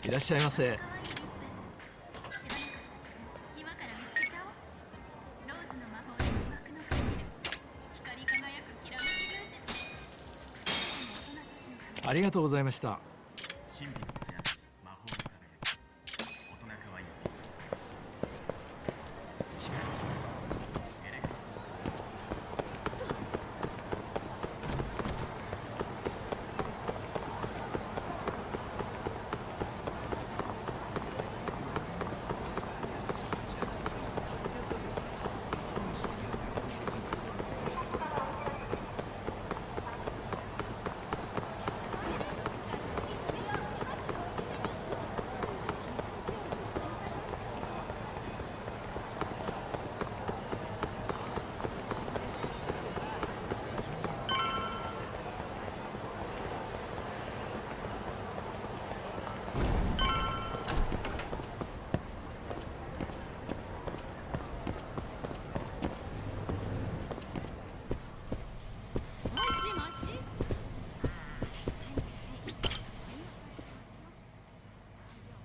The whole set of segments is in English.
いらっしゃいませ。ありがとうございました。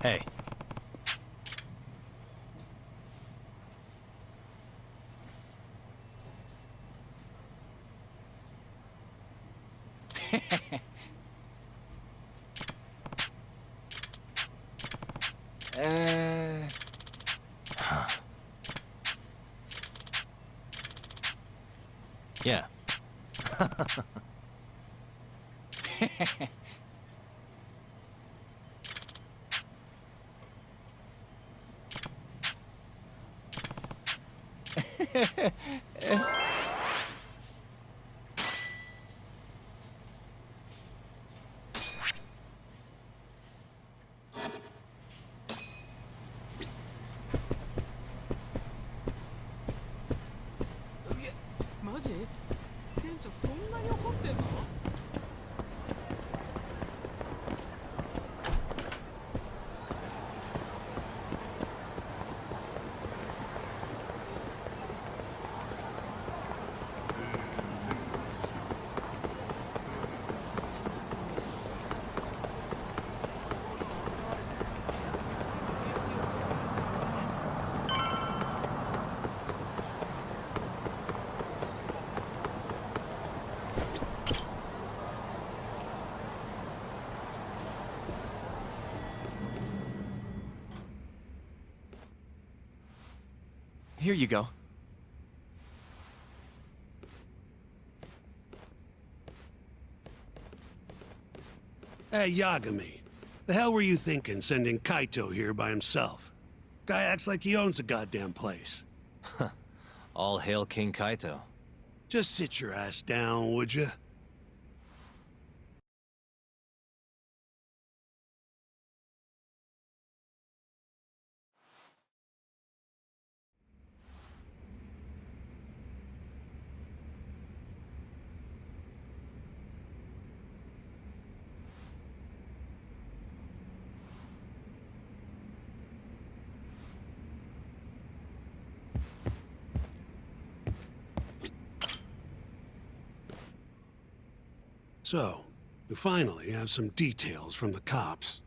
Hey. Yeah. Here you go. Hey, Yagami. The hell were you thinking sending Kaito here by himself? Guy acts like he owns the goddamn place. All hail King Kaito. Just sit your ass down, would you? So, we finally have some details from the cops.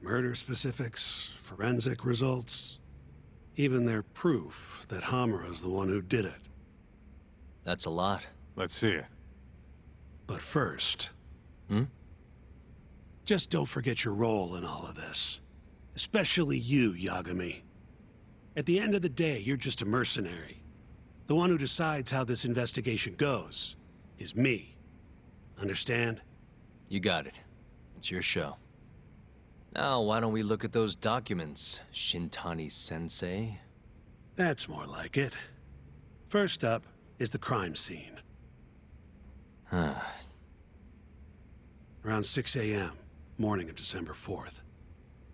Murder specifics, forensic results, even their proof that Hamura's the one who did it. That's a lot. Let's see it. But first... Hmm? Just don't forget your role in all of this. Especially you, Yagami. At the end of the day, you're just a mercenary. The one who decides how this investigation goes is me. Understand? You got it. It's your show. Now, why don't we look at those documents, Shintani-sensei? That's more like it. First up is the crime scene. Around 6 a.m., morning of December 4th.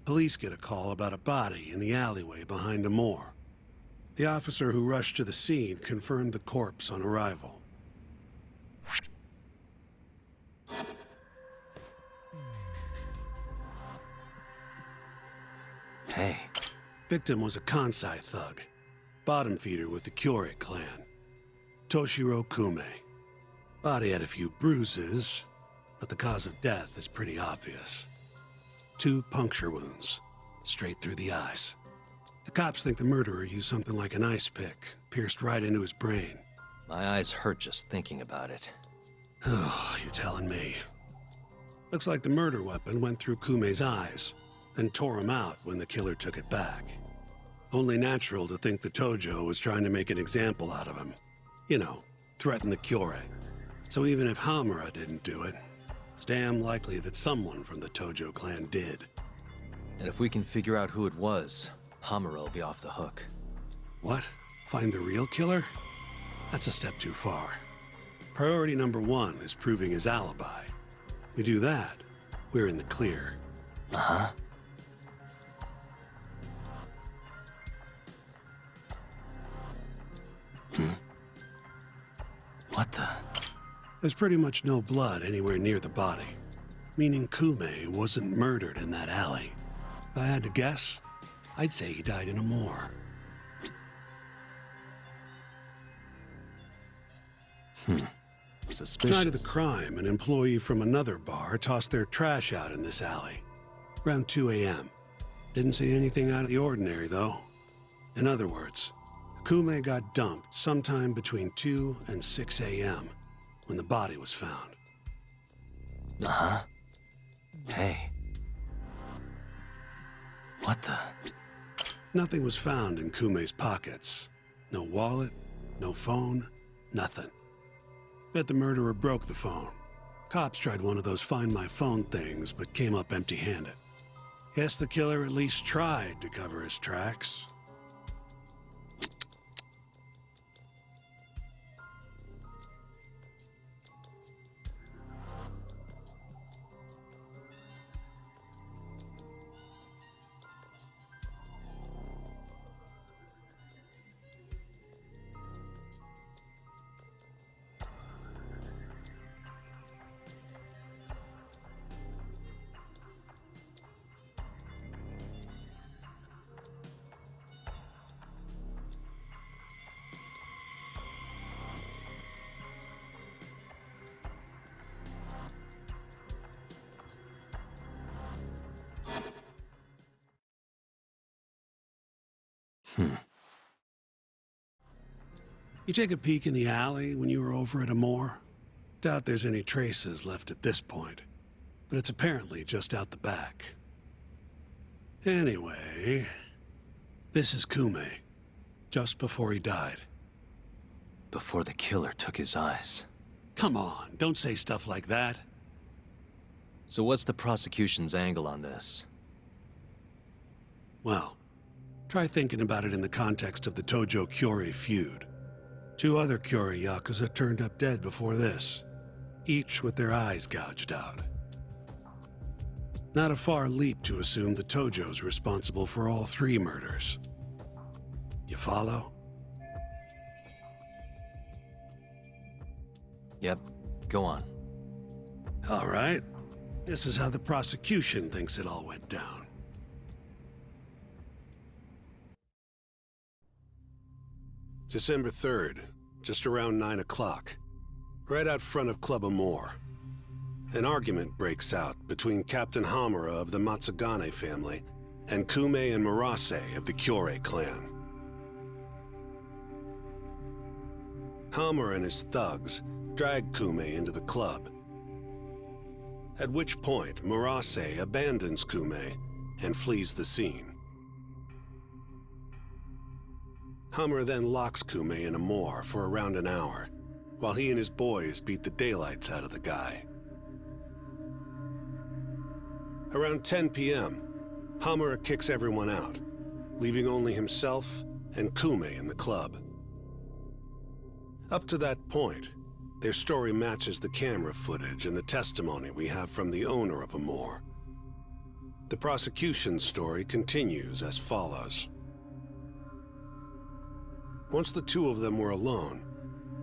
Police get a call about a body in the alleyway behind a moor. The officer who rushed to the scene confirmed the corpse on arrival. Hey. Victim was a Kansai thug, bottom feeder with the Kyorei clan. Toshiro Kume. Body had a few bruises, but the cause of death is pretty obvious. 2 puncture wounds, straight through the eyes. The cops think the murderer used something like an ice pick, pierced right into his brain. My eyes hurt just thinking about it. Oh, you're telling me. Looks like the murder weapon went through Kume's eyes, then tore him out when the killer took it back. Only natural to think the Tojo was trying to make an example out of him. You know, threaten the Kyorei. So even if Hamura didn't do it, it's damn likely that someone from the Tojo clan did. And if we can figure out who it was, Hamura will be off the hook. What? Find the real killer? That's a step too far. Priority number 1 is proving his alibi. We do that, we're in the clear. Uh-huh. What the? There's pretty much no blood anywhere near the body, meaning Kume wasn't murdered in that alley. If I had to guess, I'd say he died in a moor. Suspicious. Night of the crime, an employee from another bar tossed their trash out in this alley. Around 2 a.m. Didn't see anything out of the ordinary, though. In other words, Kume got dumped sometime between 2 and 6 a.m. when the body was found. Uh-huh. Hey. What the? Nothing was found in Kume's pockets. No wallet, no phone, nothing. Bet the murderer broke the phone. Cops tried one of those Find My Phone things, but came up empty-handed. Guess the killer at least tried to cover his tracks. You take a peek in the alley when you were over at Amor? Doubt there's any traces left at this point, but it's apparently just out the back. Anyway, this is Kume, just before he died. Before the killer took his eyes. Come on, don't say stuff like that. So what's the prosecution's angle on this? Well, try thinking about it in the context of the Tojo-Kyorei feud. 2 other Kyorei Yakuza turned up dead before this, each with their eyes gouged out. Not a far leap to assume the Tojo's responsible for all 3 murders. You follow? Yep, go on. All right. This is how the prosecution thinks it all went down. December 3rd, just around 9 o'clock, right out front of Club Amor. An argument breaks out between Captain Hamura of the Matsugane family and Kume and Murase of the Kyorei clan. Hamura and his thugs drag Kume into the club, at which point Murase abandons Kume and flees the scene. Hamura then locks Kume in Amor for around an hour, while he and his boys beat the daylights out of the guy. Around 10 p.m., Hamura kicks everyone out, leaving only himself and Kume in the club. Up to that point, their story matches the camera footage and the testimony we have from the owner of Amor. The prosecution's story continues as follows. Once the 2 of them were alone,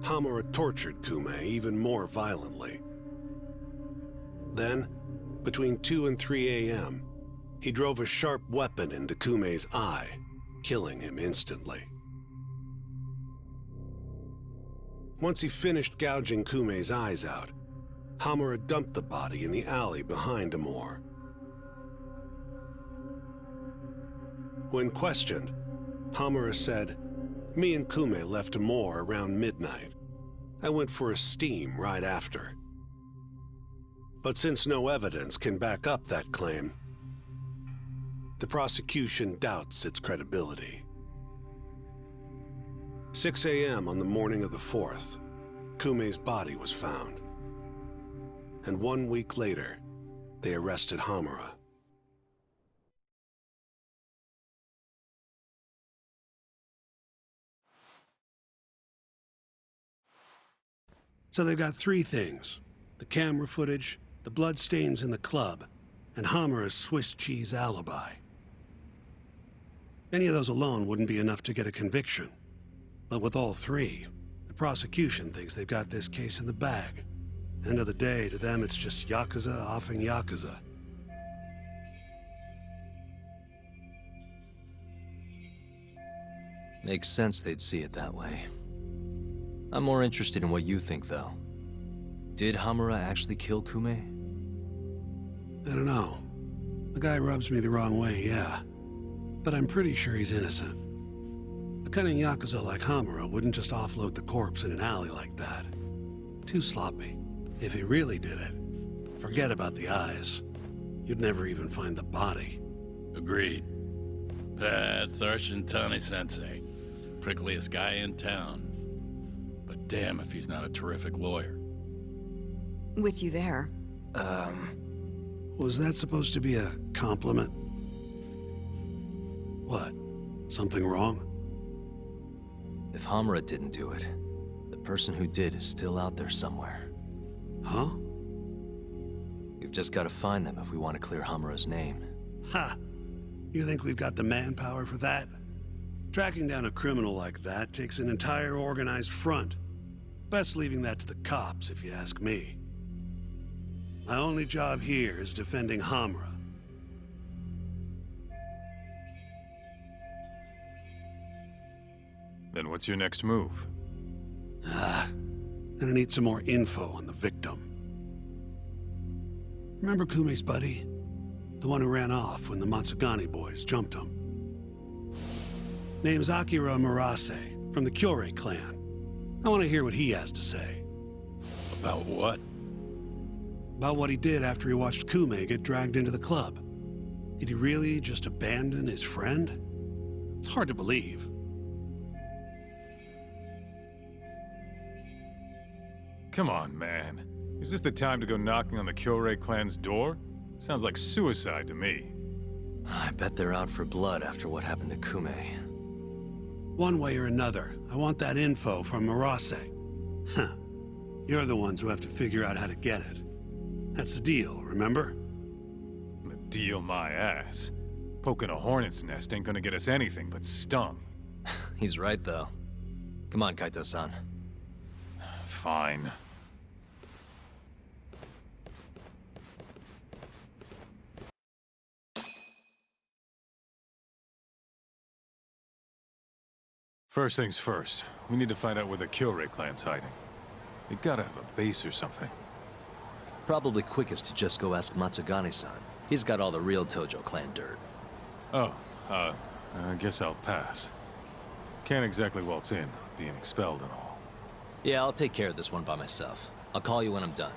Hamura tortured Kume even more violently. Then, between 2 and 3 a.m., he drove a sharp weapon into Kume's eye, killing him instantly. Once he finished gouging Kume's eyes out, Hamura dumped the body in the alley behind Amor. When questioned, Hamura said, "Me and Kume left Amor around midnight. I went for a steam right after." But since no evidence can back up that claim, the prosecution doubts its credibility. 6 a.m. on the morning of the 4th, Kume's body was found. And 1 week later, they arrested Hamura. So they've got three things: the camera footage, the bloodstains in the club, and Hamura's Swiss cheese alibi. Any of those alone wouldn't be enough to get a conviction. But with all three, the prosecution thinks they've got this case in the bag. End of the day, to them it's just Yakuza offing Yakuza. Makes sense they'd see it that way. I'm more interested in what you think, though. Did Hamura actually kill Kume? I don't know. The guy rubs me the wrong way, yeah. But I'm pretty sure he's innocent. A cunning Yakuza like Hamura wouldn't just offload the corpse in an alley like that. Too sloppy. If he really did it, forget about the eyes. You'd never even find the body. Agreed. That's our Shintani-sensei. Prickliest guy in town. But damn if he's not a terrific lawyer. With you there. Was that supposed to be a compliment? What? Something wrong? If Hamura didn't do it, the person who did is still out there somewhere. Huh? We've just got to find them if we want to clear Hamura's name. Ha! You think we've got the manpower for that? Tracking down a criminal like that takes an entire organized front. Best leaving that to the cops, if you ask me. My only job here is defending Hamura. Then what's your next move? Gonna need some more info on the victim. Remember Kume's buddy? The one who ran off when the Matsugani boys jumped him. Name's Akira Murase, from the Kyorei clan. I want to hear what he has to say. About what? About what he did after he watched Kume get dragged into the club. Did he really just abandon his friend? It's hard to believe. Come on, man. Is this the time to go knocking on the Kyorei clan's door? Sounds like suicide to me. I bet they're out for blood after what happened to Kume. One way or another, I want that info from Murase. Huh. You're the ones who have to figure out how to get it. That's the deal, remember? Deal my ass. Poking a hornet's nest ain't gonna get us anything but stung. He's right, though. Come on, Kaito-san. Fine. First things first, we need to find out where the Kyorei clan's hiding. They gotta have a base or something. Probably quickest to just go ask Matsugani-san. He's got all the real Tojo clan dirt. Oh, I guess I'll pass. Can't exactly waltz in, being expelled and all. Yeah, I'll take care of this one by myself. I'll call you when I'm done.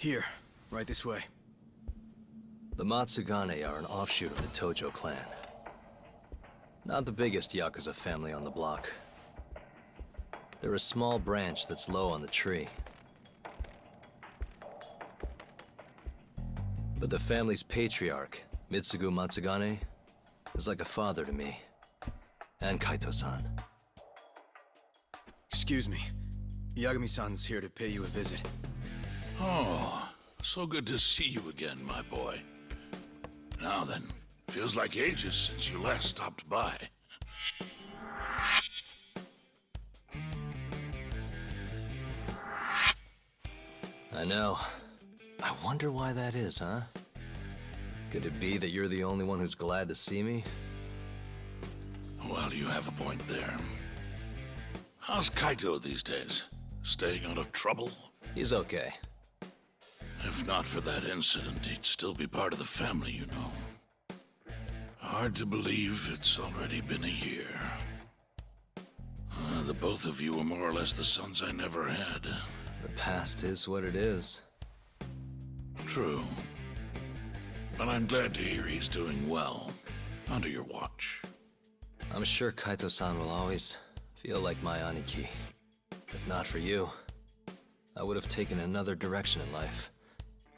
Here, right this way. The Matsugane are an offshoot of the Tojo clan. Not the biggest Yakuza family on the block. They're a small branch that's low on the tree. But the family's patriarch, Mitsugu Matsugane, is like a father to me. And Kaito-san. Excuse me. Yagami-san's here to pay you a visit. Oh, so good to see you again, my boy. Now then, feels like ages since you last stopped by. I know. I wonder why that is, huh? Could it be that you're the only one who's glad to see me? Well, you have a point there. How's Kaito these days? Staying out of trouble? He's okay. If not for that incident, he'd still be part of the family, you know. Hard to believe it's already been a year. The both of you were more or less the sons I never had. The past is what it is. True. But I'm glad to hear he's doing well, under your watch. I'm sure Kaito-san will always feel like my Aniki. If not for you, I would have taken another direction in life.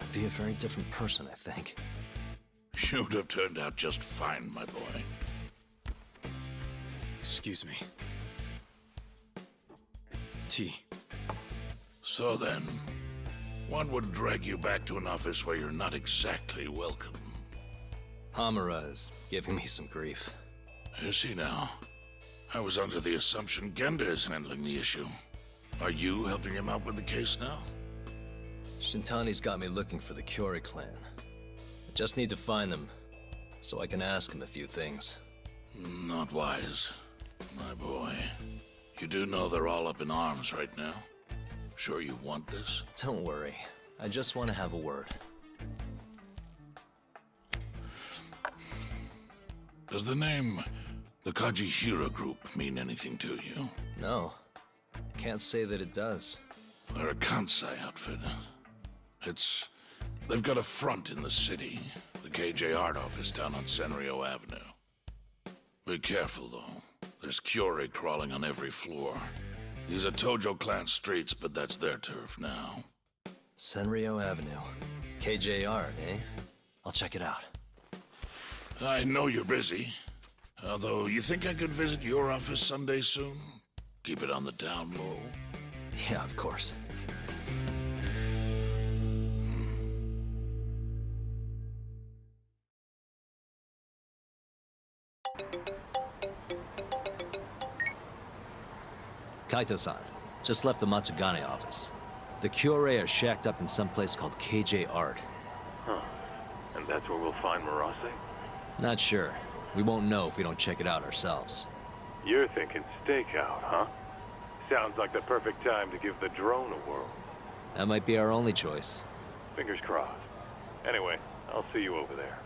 I'd be a very different person, I think. You'd have turned out just fine, my boy. Excuse me. Tea. So then, what would drag you back to an office where you're not exactly welcome? Hamura is giving me some grief. Is he now? I was under the assumption Genda is handling the issue. Are you helping him out with the case now? Shintani's got me looking for the Kyorei clan. I just need to find them, so I can ask him a few things. Not wise, my boy. You do know they're all up in arms right now? Sure you want this? Don't worry. I just want to have a word. Does the name the Kajihira Group mean anything to you? No. Can't say that it does. They're a Kansai outfit. They've got a front in the city, the KJ Art office down on Senryo Avenue. Be careful, though. There's Kyorei crawling on every floor. These are Tojo clan streets, but that's their turf now. Senryo Avenue. KJ Art, eh? I'll check it out. I know you're busy. Although, you think I could visit your office Sunday soon? Keep it on the down low. Yeah, of course. Kaito-san, just left the Matsugane office. The Kyorei are shacked up in some place called KJ Art. Huh. And that's where we'll find Murase? Not sure. We won't know if we don't check it out ourselves. You're thinking stakeout, huh? Sounds like the perfect time to give the drone a whirl. That might be our only choice. Fingers crossed. Anyway, I'll see you over there.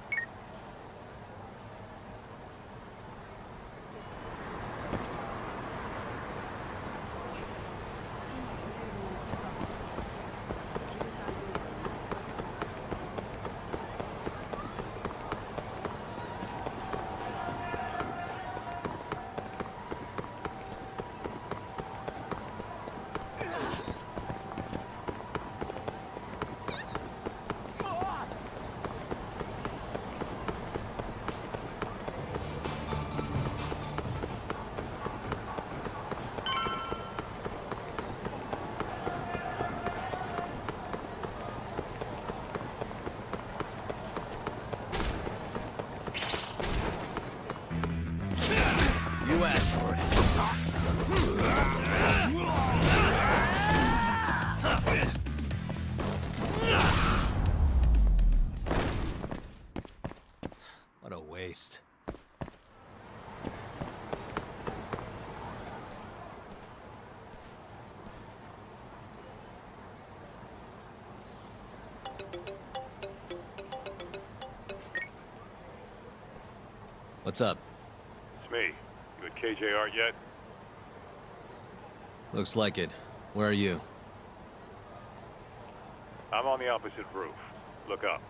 You asked for it. What a waste. What's up? It's me. You at KJ Art yet? Looks like it. Where are you? I'm on the opposite roof. Look up.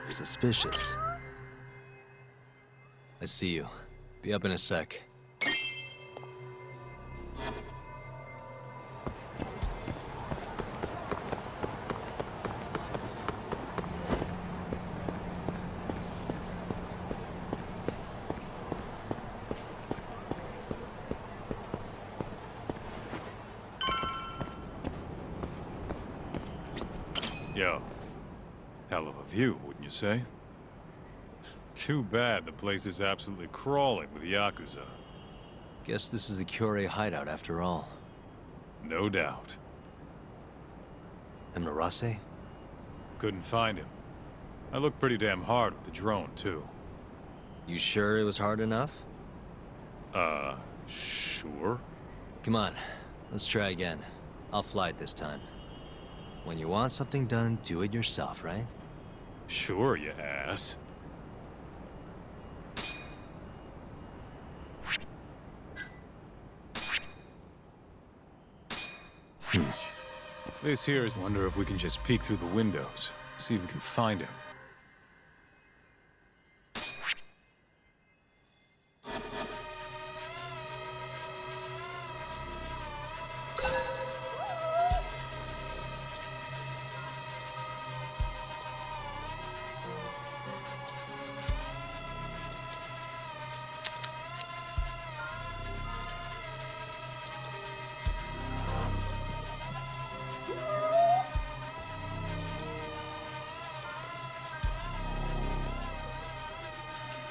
Suspicious. I see you. Be up in a sec. Yo. Hell of a view, wouldn't you say? Too bad the place is absolutely crawling with Yakuza. Guess this is the Kyorei hideout after all. No doubt. And Marase? Couldn't find him. I looked pretty damn hard with the drone, too. You sure it was hard enough? Sure. Come on, let's try again. I'll fly it this time. When you want something done, do it yourself, right? Sure, you ass. This here is wonder if we can just peek through the windows, see if we can find him.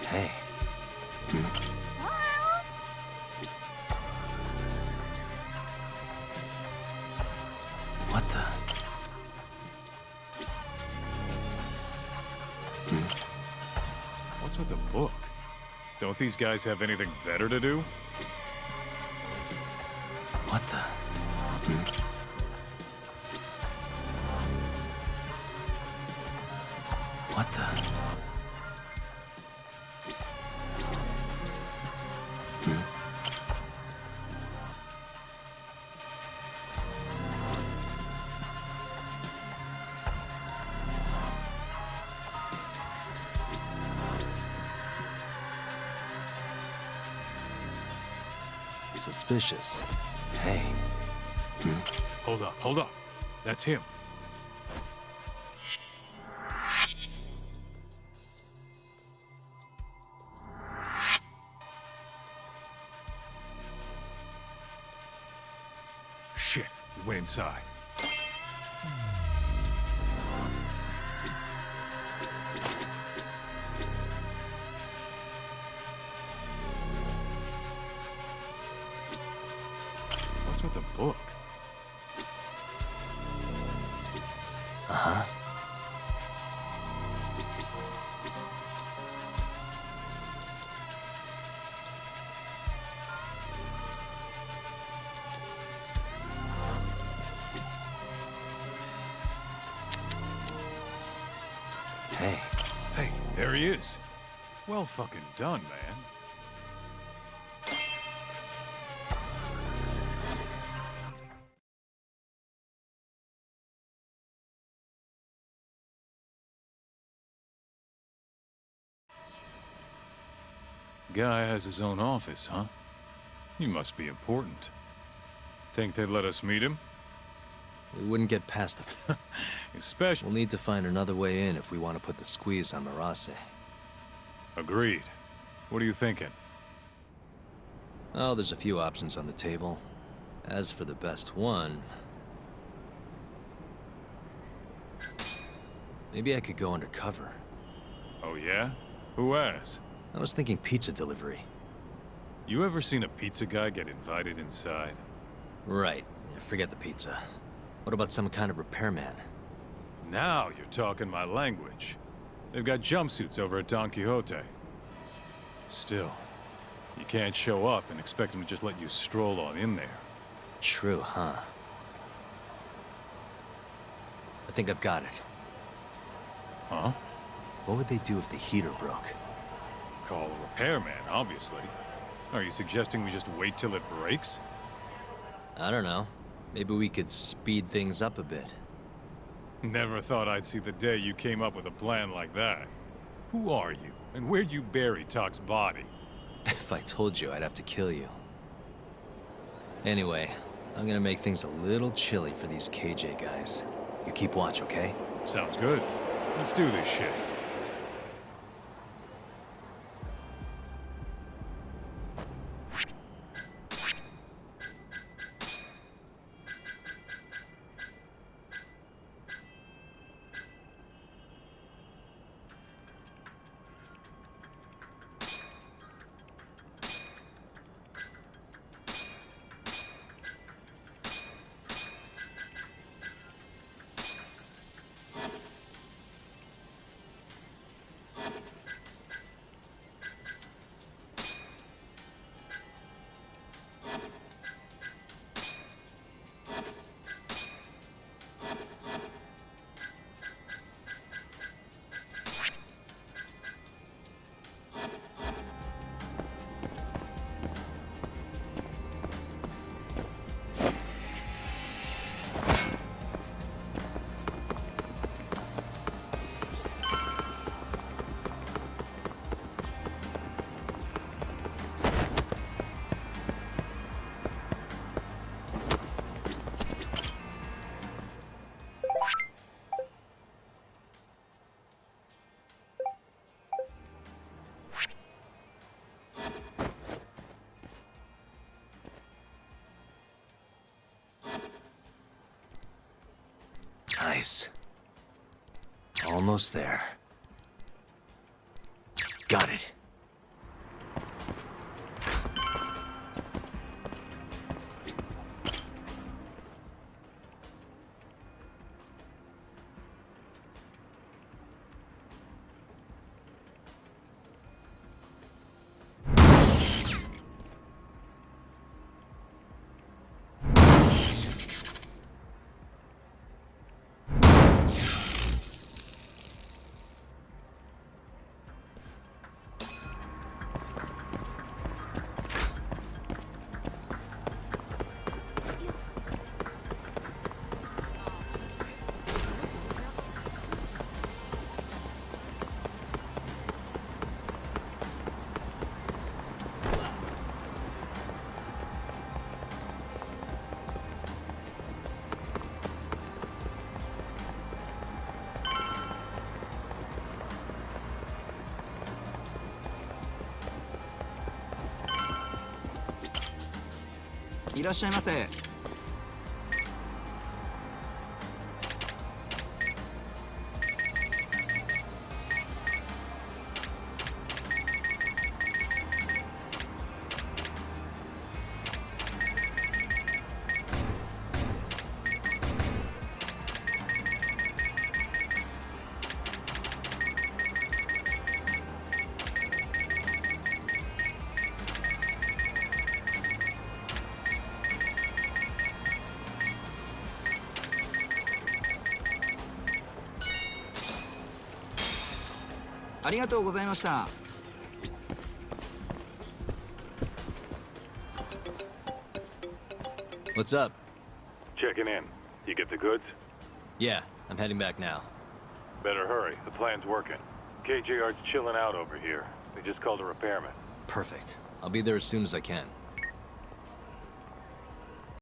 Hey. What the? What's with the book? Don't these guys have anything better to do? What the? What the? Suspicious. Hey. Hold up. That's him. Shit, he went inside. What's with the book? Uh-huh. Hey. Hey, there he is. Well fucking done, man. Guy has his own office, huh? He must be important. Think they'd let us meet him? We wouldn't get past the... Especially... We'll need to find another way in if we want to put the squeeze on Marase. Agreed. What are you thinking? Oh, there's a few options on the table. As for the best one... Maybe I could go undercover. Oh yeah? Who has? I was thinking pizza delivery. You ever seen a pizza guy get invited inside? Right. Yeah, forget the pizza. What about some kind of repairman? Now you're talking my language. They've got jumpsuits over at Don Quixote. Still, you can't show up and expect them to just let you stroll on in there. True, huh? I think I've got it. Huh? What would they do if the heater broke? call a repairman, obviously. Are you suggesting we just wait till it breaks? I don't know. Maybe we could speed things up a bit. Never thought I'd see the day you came up with a plan like that. Who are you, and where'd you bury Talk's body? If I told you, I'd have to kill you. Anyway, I'm gonna make things a little chilly for these KJ guys. You keep watch, okay? Sounds good. Let's do this shit. Nice. Almost there. Got it.いらっしゃいませ。ありがとうございました。What's up? Checking in. You get the goods? Yeah, I'm heading back now. Better hurry. The plan's working. KJR's chilling out over here. They just called a repairman. Perfect. I'll be there as soon as I can.